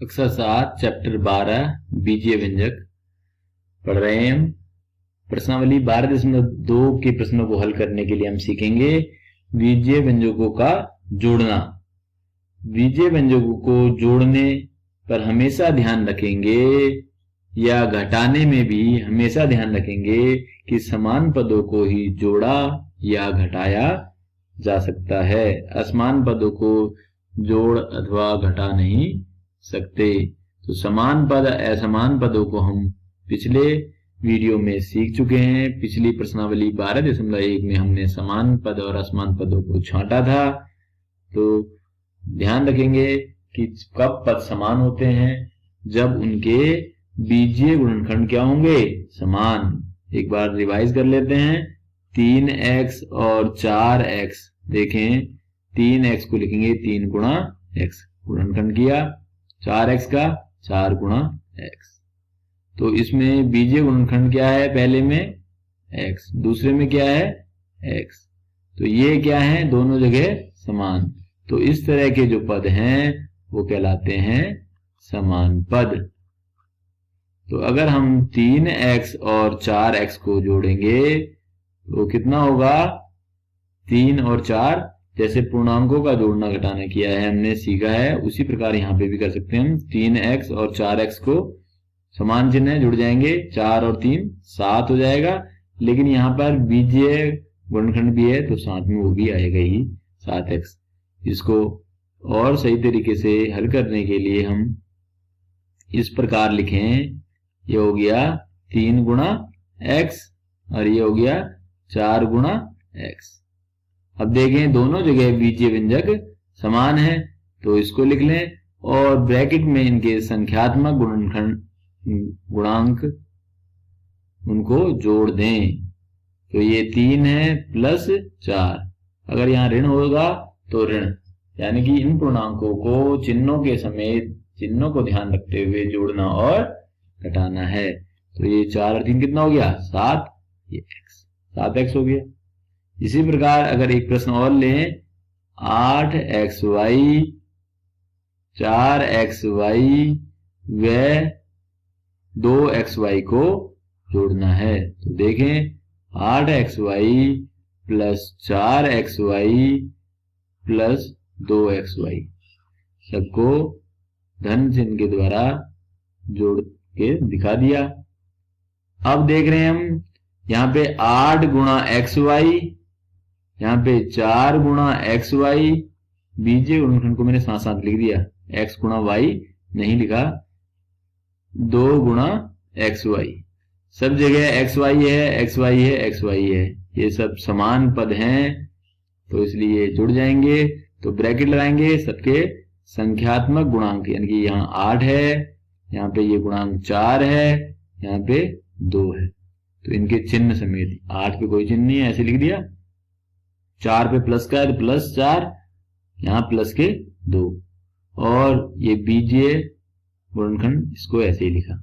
कक्षा 7 चैप्टर 12 बीजीय व्यंजक पढ़ रहे हैं हम। प्रश्नावली 12.2 के प्रश्नों को हल करने के लिए हम सीखेंगे बीजीय व्यंजकों का जोड़ना। बीजीय व्यंजकों को जोड़ने पर हमेशा ध्यान रखेंगे या घटाने में भी हमेशा ध्यान रखेंगे कि समान पदों को ही जोड़ा या घटाया जा सकता है। असमान पदों को जोड़ अथवा घटा नहीं सकते। तो समान पद असमान पदों को हम पिछले वीडियो में सीख चुके हैं। पिछली प्रश्नावली 12.1 में हमने समान पद और असमान पदों को छांटा था। तो ध्यान रखेंगे कि कब पद समान होते हैं, जब उनके बीजीय गुणनखंड क्या होंगे, समान। एक बार रिवाइज कर लेते हैं। 3x और 4x, देखें 3x को लिखेंगे 3 गुणा x, गुणनखंड किया। 4x का 4 गुणा x। तो इसमें बीजीय गुणनखंड क्या है, पहले में x, दूसरे में क्या है x। तो ये क्या है, दोनों जगह समान। तो इस तरह के जो पद हैं वो कहलाते हैं समान पद। तो अगर हम 3x और 4x को जोड़ेंगे तो कितना होगा, 3 और 4, जैसे पूर्णांकों का जोड़ना घटाना किया है हमने सीखा है, उसी प्रकार यहाँ पे भी कर सकते हैं हम। 3x और 4x को समान चिन्ह है, जुड़ जाएंगे, 4 और 3 7 हो जाएगा। लेकिन यहाँ पर बीजीय गुणनखंड भी है तो साथ में वो भी आएगा ही 7x। इसको और सही तरीके से हल करने के लिए हम इस प्रकार लिखें, ये हो गया 3 गुणा x और ये हो गया 4 गुणा x। अब देखें दोनों जगह बीजीय व्यंजक समान है तो इसको लिख लें और ब्रैकेट में इनके संख्यात्मक गुणांक उनको जोड़ दें। तो ये 3 है प्लस 4, अगर यहाँ ऋण होगा तो ऋण, यानी कि इन पूर्णांकों को चिन्हों के समेत, चिन्हों को ध्यान रखते हुए जोड़ना और घटाना है। तो ये 4 और 3 कितना हो गया, 7, ये x, 7x हो गया। इसी प्रकार अगर एक प्रश्न और लें, 8xy 4xy व 2xy को जोड़ना है। तो देखें 8xy plus 4xy plus 2xy, सबको धन चिन्ह के द्वारा जोड़ के दिखा दिया। अब देख रहे हैं हम यहाँ पे 8 गुणा xy, यहाँ पे 4 गुणा xy, बीजीय गुणनखंड को मैंने साथ साथ लिख दिया, x गुणा y नहीं लिखा, 2 गुणा xy, सब जगह xy है xy है xy है, ये सब समान पद हैं तो इसलिए जुड़ जाएंगे। तो ब्रैकेट लगाएंगे, सबके संख्यात्मक गुणांक, यानी कि यहाँ 8 है, यहाँ पे ये गुणांक 4 है, यहाँ पे 2 है, तो इनके चिन्ह समेत। 8 पे कोई चिन्ह नहीं है, ऐसे लिख दिया। 4 पे प्लस का है तो प्लस 4, यहाँ प्लस के 2, और ये बीजीय गुणनखंड इसको ऐसे ही लिखा।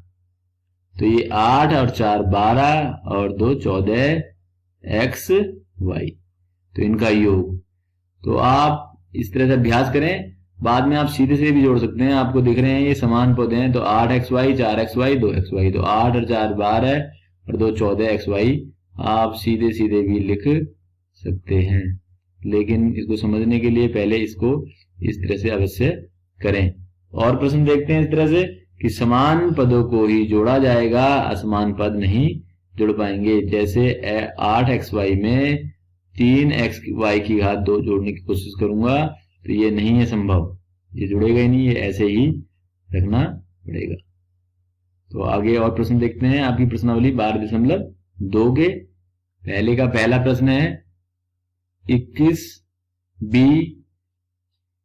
तो ये 8 और 4 12 और 2 14 x y, तो इनका योग। तो आप इस तरह से अभ्यास करें, बाद में आप सीधे से भी जोड़ सकते हैं। आपको दिख रहे हैं ये समान पद हैं, तो 8xy 4xy 2xy, तो 8 और 4 12 और 2 14xy आप सीधे सीधे भी लिख सकते हैं। लेकिन इसको समझने के लिए पहले इसको इस तरह से अवश्य करें। और प्रश्न देखते हैं इस तरह से कि समान पदों को ही जोड़ा जाएगा, असमान पद नहीं जुड़ पाएंगे। जैसे 8xy में 3xy की घात 2 जोड़ने की कोशिश करूंगा तो ये नहीं है संभव, ये जुड़ेगा ही नहीं, ये ऐसे ही रखना पड़ेगा। तो आगे और प्रश्न देखते हैं आपकी प्रश्नावली 12.2 के। पहले का पहला प्रश्न है 21b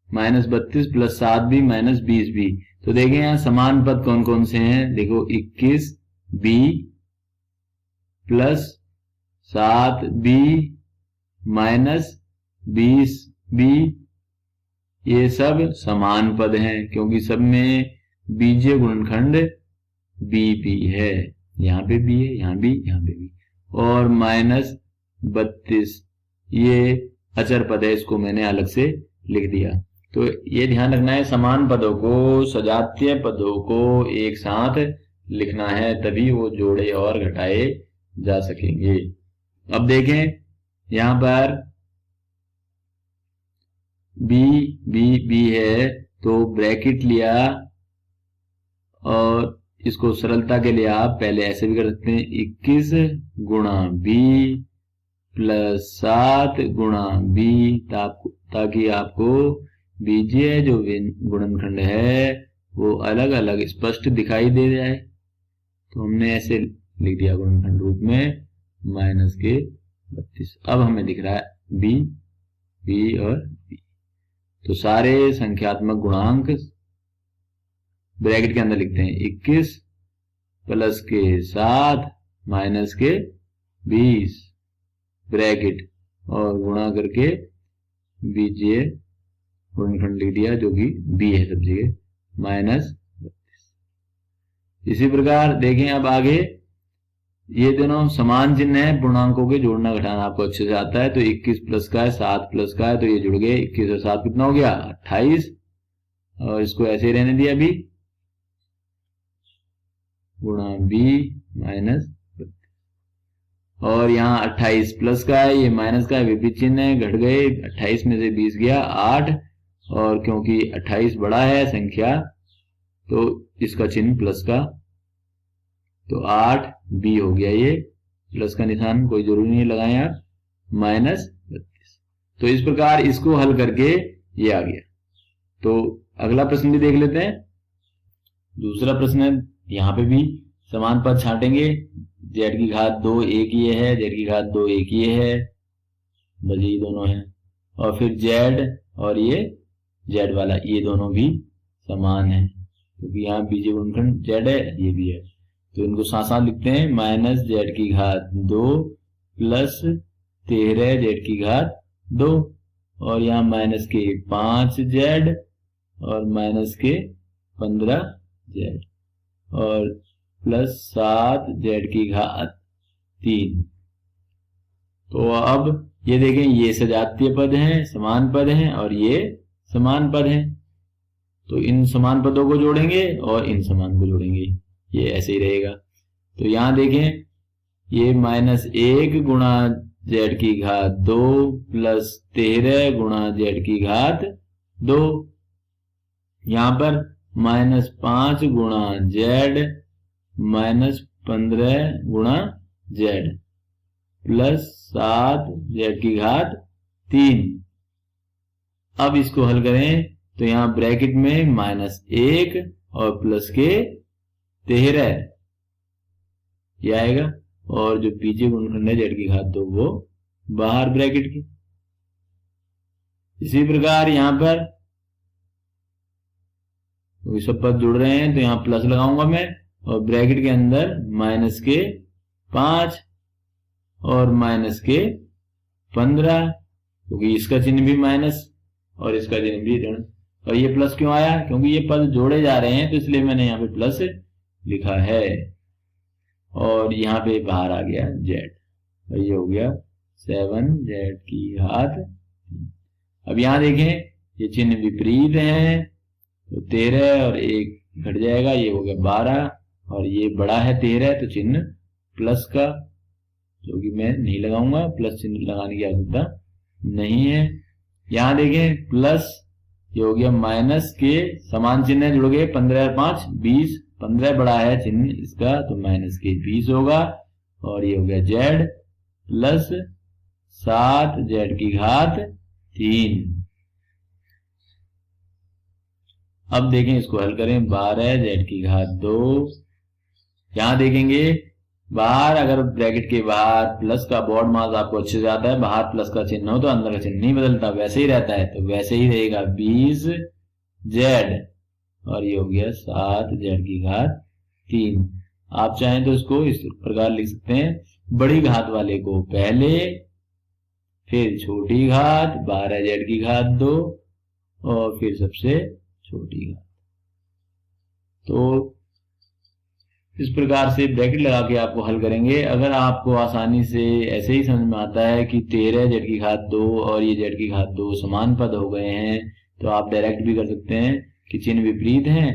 minus 32 plus 7b minus 20b। तो देखें यहाँ समान पद कौन कौन से हैं, देखो 21b plus 7b minus 20b, ये सब समान पद हैं क्योंकि सब में बीजीय गुणनखंड b है, यहाँ पे भी है, यहाँ भी, यहाँ पे भी। और माइनस 32 ये अचर पद है, इसको मैंने अलग से लिख दिया। तो ये ध्यान रखना है, समान पदों को, सजातीय पदों को एक साथ लिखना है, तभी वो जोड़े और घटाए जा सकेंगे। अब देखें यहां पर बी बी बी है तो ब्रैकेट लिया और इसको सरलता के लिए आप पहले ऐसे भी कर सकते हैं, 21 गुणा बी प्लस 7 गुणा बी, ताकि आपको बीजीय जो गुणनखंड है वो अलग अलग स्पष्ट दिखाई दे जाए। तो हमने ऐसे लिख दिया गुणनखंड रूप में -32। अब हमें दिख रहा है बी बी और बी। तो सारे संख्यात्मक गुणांक ब्रैकेट के अंदर लिखते हैं, 21 प्लस के 7 माइनस के 20 ब्रैकेट और गुणा करके बीजीय गुणनखंड लिख दिया जो कि बी है सब जगह -32। इसी प्रकार देखें अब आगे, ये दोनों समान चिन्ह है, पूर्णांकों के जोड़ना घटाना आपको अच्छे से आता है। तो 21 प्लस का है, 7 प्लस का है, तो ये जुड़ गए, 21 और 7 कितना हो गया 28, और इसको ऐसे ही रहने दिया बी गुणा बी -32। और यहाँ 28 प्लस का है, ये माइनस का है, विपरीत चिन्ह है, घट गए, 28 में से 20 गया 8, और क्योंकि 28 बड़ा है संख्या तो इसका चिन्ह प्लस का, तो 8 बी हो गया, ये प्लस का निशान कोई जरूरी नहीं लगाएं आप, -32। तो इस प्रकार इसको हल करके ये आ गया। तो अगला प्रश्न भी देख लेते हैं। दूसरा प्रश्न है, यहाँ पे भी समान पद छांटेंगे, जेड की घात 2 एक ये है, जेड की घात 2 एक ये है, बस ये दोनों है, और फिर जेड और ये जेड वाला, ये दोनों भी समान है क्योंकि यहाँ बीजीय गुणनखंड जेड है, ये भी है। तो इनको साथ साथ लिखते हैं, माइनस जेड की घात 2 प्लस 13 जेड की घात 2, और यहाँ माइनस के 5 जेड और माइनस के 15 जेड और प्लस 7 जेड की घात 3। तो अब ये देखें, ये सजातीय पद हैं, समान पद हैं, और ये समान पद हैं। तो इन समान पदों को जोड़ेंगे और इन समान को जोड़ेंगे, ये ऐसे ही रहेगा। तो यहां देखें, ये -1 गुणा जेड की घात 2 प्लस 13 गुणा जेड की घात 2, यहां पर -5 गुणा जेड -15 गुणा जेड प्लस 7 जेड की घात 3। अब इसको हल करें तो यहां ब्रैकेट में -1 और प्लस के 13 ये आएगा, और जो बीजीय गुणनखंड है जेड की घात 2 वो बाहर ब्रैकेट की। इसी प्रकार यहां पर तो सब पद जुड़ रहे हैं तो यहां प्लस लगाऊंगा मैं, और ब्रैकेट के अंदर माइनस के 5 और माइनस के 15, क्योंकि इसका चिन्ह भी माइनस और इसका चिन्ह भी ऋण। और ये प्लस क्यों आया, क्योंकि ये पद जोड़े जा रहे हैं तो इसलिए मैंने यहाँ पे प्लस लिखा है, और यहाँ पे बाहर आ गया जेड, और ये हो गया 7 जेड की घात। अब यहाँ देखें, ये चिन्ह विपरीत है, तो 13 और 1 घट जाएगा, ये हो गया 12, और ये बड़ा है 13 तो चिन्ह प्लस का, जो कि मैं नहीं लगाऊंगा, प्लस चिन्ह लगाने की आवश्यकता नहीं है। यहां देखें प्लस, ये हो गया माइनस के समान चिन्ह जुड़ गए, 15 और 5 20, 15 बड़ा है चिन्ह इसका तो माइनस के 20 होगा, और ये हो गया जेड प्लस 7 जेड की घात 3। अब देखें इसको हल करें, 12 जेड की घात 2, यहां देखेंगे बाहर, अगर ब्रैकेट के बाहर प्लस का बोर्ड मास आपको अच्छे से आता है, बाहर प्लस का चिन्ह हो तो अंदर का चिन्ह नहीं बदलता, वैसे ही रहता है, तो वैसे ही रहेगा 20 जेड, और ये हो गया 7 जेड की घात 3। आप चाहें तो इसको इस प्रकार लिख सकते हैं, बड़ी घात वाले को पहले, फिर छोटी घात 12 जेड की घात 2, और फिर सबसे छोटी घात। तो इस प्रकार से ब्रैकेट लगा के आपको हल करेंगे। अगर आपको आसानी से ऐसे ही समझ में आता है कि 13 जेड की घात 2 और ये जेड की घात 2 समान पद हो गए हैं, तो आप डायरेक्ट भी कर सकते हैं कि चिन्ह विपरीत हैं,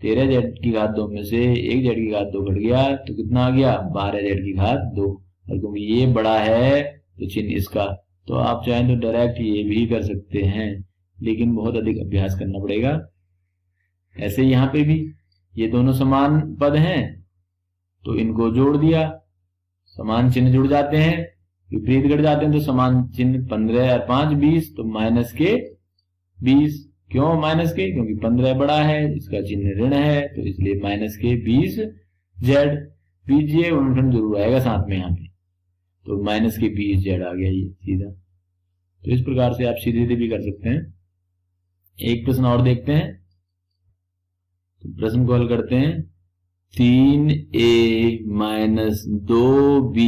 13z⁴ में से 1z⁴ घट गया तो कितना आ गया 12z⁴ और क्योंकि ये बड़ा है तो चिन्ह इसका, तो आप चाहें तो डायरेक्ट ये भी कर सकते हैं, लेकिन बहुत अधिक अभ्यास करना पड़ेगा। ऐसे यहाँ पे भी ये दोनों समान पद हैं तो इनको जोड़ दिया, समान चिन्ह जुड़ जाते हैं, विपरीत घट जाते हैं तो समान चिन्ह 15 और 5 20, तो माइनस के 20। क्यों माइनस के? क्योंकि 15 बड़ा है, इसका चिन्ह ऋण है, तो इसलिए माइनस के 20z। बीजीय गुणनखंड जरूर आएगा साथ में यहाँ पे, तो माइनस के 20z आ गया ये सीधा। तो इस प्रकार से आप सीधे सीधे भी कर सकते हैं। एक प्रश्न और देखते हैं, तो प्रश्न को हल करते हैं। 3a minus 2b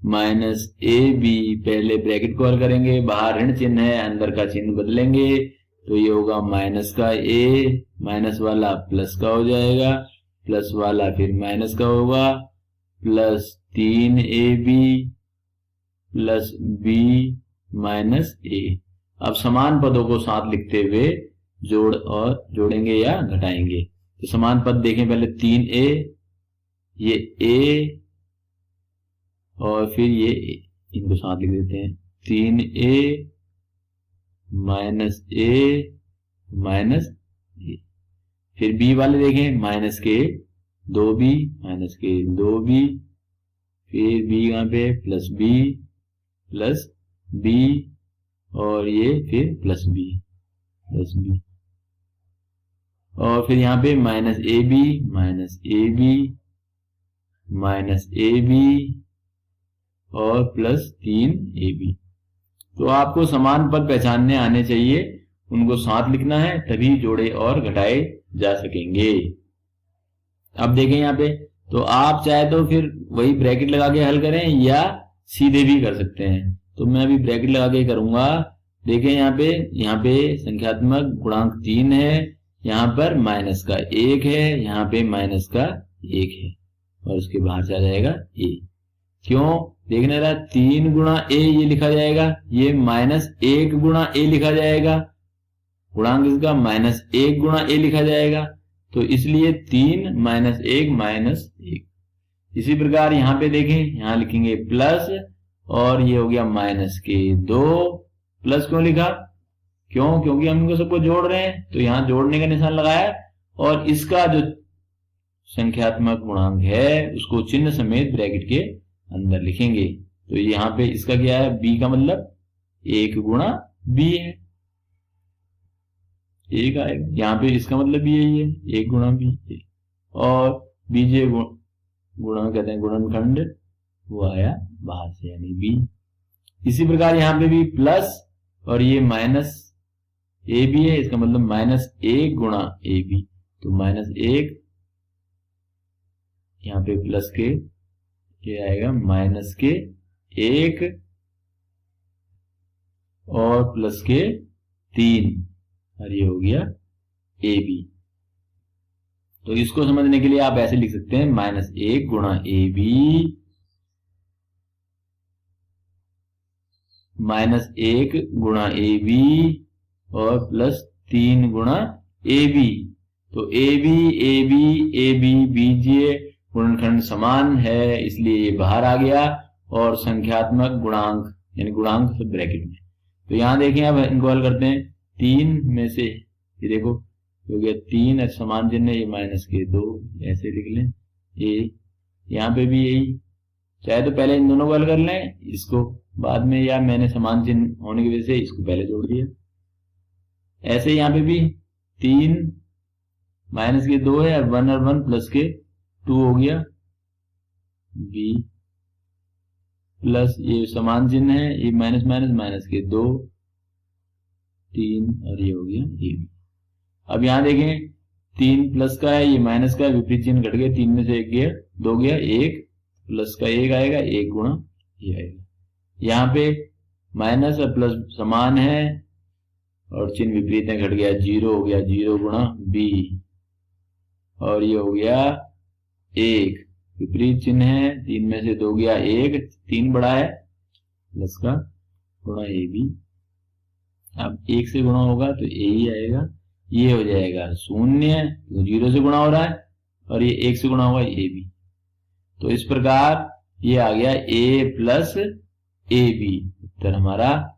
minus ab, पहले ब्रैकेट को हल करेंगे, बाहर ऋण चिन्ह है, अंदर का चिन्ह बदलेंगे, तो ये होगा माइनस का a, माइनस वाला प्लस का हो जाएगा, प्लस वाला फिर माइनस का होगा, plus 3ab plus b minus a। अब समान पदों को साथ लिखते हुए जोड़ और जोड़ेंगे या घटाएंगे। तो समान पद देखें पहले, 3a, ये a और फिर ये a, इनको साथ लिख देते हैं, 3a minus a minus a। फिर b वाले देखें, माइनस के 2b माइनस के 2b, फिर b यहाँ पे प्लस b और ये फिर प्लस b और फिर यहाँ पे माइनस ab माइनस ab और प्लस 3ab। तो आपको समान पद पहचानने आने चाहिए, उनको साथ लिखना है, तभी जोड़े और घटाए जा सकेंगे। अब देखें यहाँ पे, तो आप चाहे तो फिर वही ब्रैकेट लगा के हल करें या सीधे भी कर सकते हैं। तो मैं अभी ब्रैकेट लगा के करूंगा। देखें यहाँ पे संख्यात्मक गुणांक 3 है, यहाँ पर माइनस का 1 है, यहाँ पे माइनस का 1 है और उसके बाहर से आ जाएगा a। क्यों? देखने रहा 3 गुणा a ये लिखा जाएगा, ये माइनस 1 गुणा a लिखा जाएगा, गुणांक इसका माइनस 1 गुणा a लिखा जाएगा, तो इसलिए 3 माइनस 1 माइनस 1। इसी प्रकार यहाँ पे देखें, यहाँ लिखेंगे प्लस और ये हो गया माइनस के 2। प्लस क्यों लिखा? क्यों? क्योंकि हम इनको सबको जोड़ रहे हैं, तो यहाँ जोड़ने का निशान लगाया और इसका जो संख्यात्मक गुणांक है उसको चिन्ह समेत ब्रैकेट के अंदर लिखेंगे। तो यहाँ पे इसका क्या है, b का मतलब 1 गुणा b है, 1 आएगा। यहाँ पे इसका मतलब भी यही है, 1 गुणा b, और बीजीय गुणा कहते हैं गुणनखंड, वो आया बाहर से यानी b। इसी प्रकार यहाँ पे भी प्लस और ये माइनस ab है, इसका मतलब माइनस 1 गुणा ab, तो माइनस 1, यहाँ पे प्लस के ये आएगा माइनस के 1 और प्लस के 3 और ये हो गया ab। तो इसको समझने के लिए आप ऐसे लिख सकते हैं, माइनस 1 गुणा ab माइनस 1 गुणा ab और प्लस 3 गुणा ab। तो ab बीजीय गुणनखंड समान है, इसलिए ये बाहर आ गया और संख्यात्मक गुणांक यानी गुणांक सब ब्रैकेट में। तो यहां देखें, अब इनको हल करते हैं। 3 में से ये देखो हो गया 3 और समान चिन्ह, ये माइनस के 2 ऐसे लिख लें, ये यहाँ पे भी यही, चाहे तो पहले इन दोनों को हल कर लें, इसको बाद में, या मैंने समान चिन्ह होने की वजह से इसको पहले जोड़ दिया। ऐसे यहाँ पे भी 3 माइनस के 2 है और 1 और 1 प्लस के 2 हो गया b, प्लस ये समान चिन्ह है, ये माइनस माइनस माइनस के 2 3 और ये हो गया a b। अब यहां देखें 3 प्लस का है, ये माइनस का है, विपरीत चिन्ह घट गया, 3 में से 1 गया 2 गया, 1 प्लस का 1 आएगा, 1 गुणा ये आएगा। यहाँ पे माइनस और प्लस समान है और चिन्ह विपरीत है, घट गया 0 हो गया, 0 गुणा b और ये हो गया 1, विपरीत चिन्ह है, 3 में से 2 गया 1, 3 बड़ा है, प्लस का गुणा ab। अब 1 से गुणा होगा तो ए ही आएगा, ये हो जाएगा 0, तो 0 से गुणा हो रहा है, और ये 1 से गुणा होगा ये भी। तो इस प्रकार ये आ गया a प्लस ए बी, उत्तर हमारा